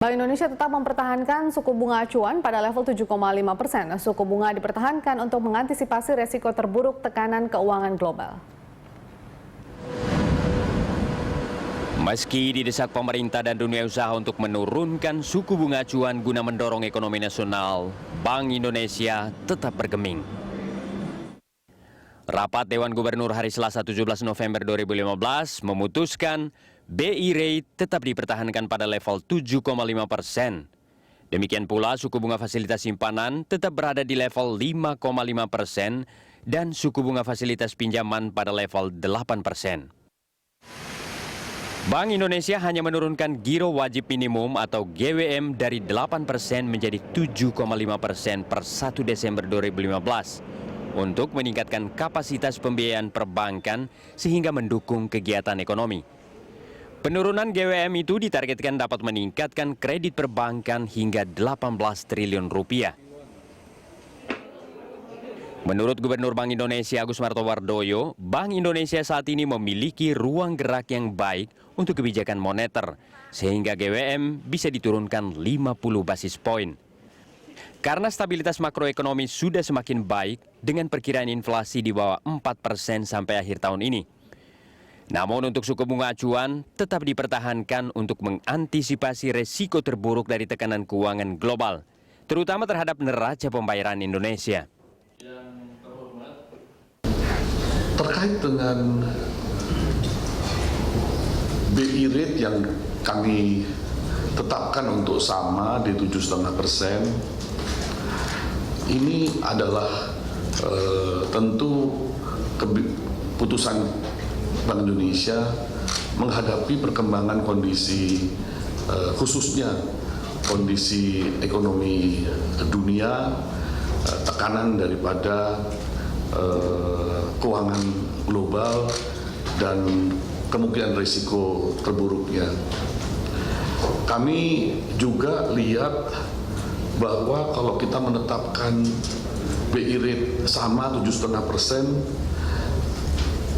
Bank Indonesia tetap mempertahankan suku bunga acuan pada level 7,5%. Suku bunga dipertahankan untuk mengantisipasi resiko terburuk tekanan keuangan global. Meski didesak pemerintah dan dunia usaha untuk menurunkan suku bunga acuan guna mendorong ekonomi nasional, Bank Indonesia tetap bergeming. Rapat Dewan Gubernur hari Selasa 17 November 2015 memutuskan BI rate tetap dipertahankan pada level 7,5%. Demikian pula suku bunga fasilitas simpanan tetap berada di level 5,5% dan suku bunga fasilitas pinjaman pada level 8%. Bank Indonesia hanya menurunkan giro wajib minimum atau GWM dari 8% menjadi 7,5% per 1 Desember 2015 untuk meningkatkan kapasitas pembiayaan perbankan sehingga mendukung kegiatan ekonomi. Penurunan GWM itu ditargetkan dapat meningkatkan kredit perbankan hingga 18 triliun rupiah. Menurut Gubernur Bank Indonesia Agus Martowardoyo, Bank Indonesia saat ini memiliki ruang gerak yang baik untuk kebijakan moneter, sehingga GWM bisa diturunkan 50 basis poin. Karena stabilitas makroekonomi sudah semakin baik dengan perkiraan inflasi di bawah 4% sampai akhir tahun ini. Namun untuk suku bunga acuan tetap dipertahankan untuk mengantisipasi resiko terburuk dari tekanan keuangan global, terutama terhadap neraca pembayaran Indonesia. Terkait dengan BI rate yang kami tetapkan untuk sama di 7,5%, ini adalah tentu keputusan Bank Indonesia menghadapi perkembangan kondisi khususnya kondisi ekonomi dunia, tekanan daripada keuangan global dan kemungkinan risiko terburuknya. Kami juga lihat bahwa kalau kita menetapkan BI rate sama 7,5%,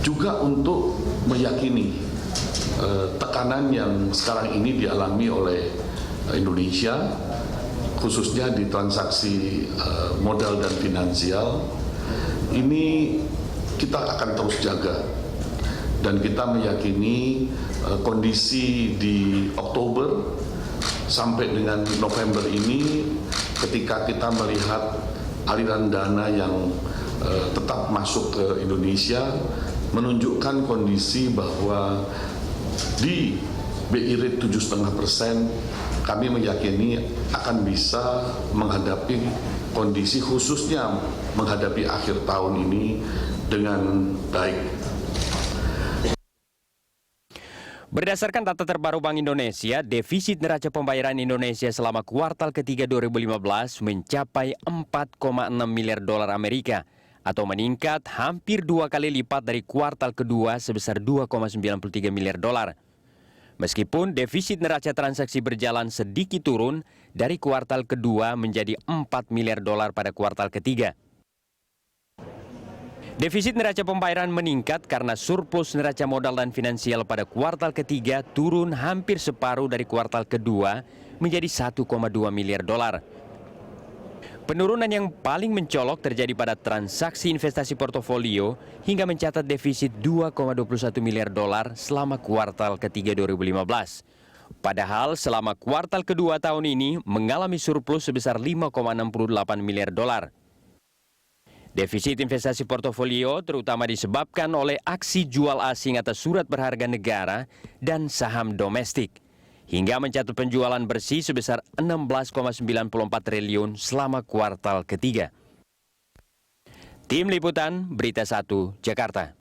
juga untuk meyakini tekanan yang sekarang ini dialami oleh Indonesia, khususnya di transaksi modal dan finansial, ini kita akan terus jaga. Dan kita meyakini kondisi di Oktober sampai dengan November ini, ketika kita melihat aliran dana yang tetap masuk ke Indonesia, menunjukkan kondisi bahwa di BI rate 7,5% kami meyakini akan bisa menghadapi kondisi khususnya menghadapi akhir tahun ini dengan baik. Berdasarkan data terbaru Bank Indonesia, defisit neraca pembayaran Indonesia selama kuartal ketiga 2015 mencapai 4,6 miliar dolar Amerika atau meningkat hampir 2 kali lipat dari kuartal kedua sebesar 2,93 miliar dolar. Meskipun defisit neraca transaksi berjalan sedikit turun dari kuartal kedua menjadi 4 miliar dolar pada kuartal ketiga. Defisit neraca pembayaran meningkat karena surplus neraca modal dan finansial pada kuartal ketiga turun hampir separuh dari kuartal kedua menjadi 1,2 miliar dolar. Penurunan yang paling mencolok terjadi pada transaksi investasi portofolio hingga mencatat defisit 2,21 miliar dolar selama kuartal ketiga 2015. Padahal selama kuartal kedua tahun ini mengalami surplus sebesar 5,68 miliar dolar. Defisit investasi portofolio terutama disebabkan oleh aksi jual asing atas surat berharga negara dan saham domestik, hingga mencatat penjualan bersih sebesar 16,94 triliun selama kuartal ketiga. Tim Liputan Berita 1, Jakarta.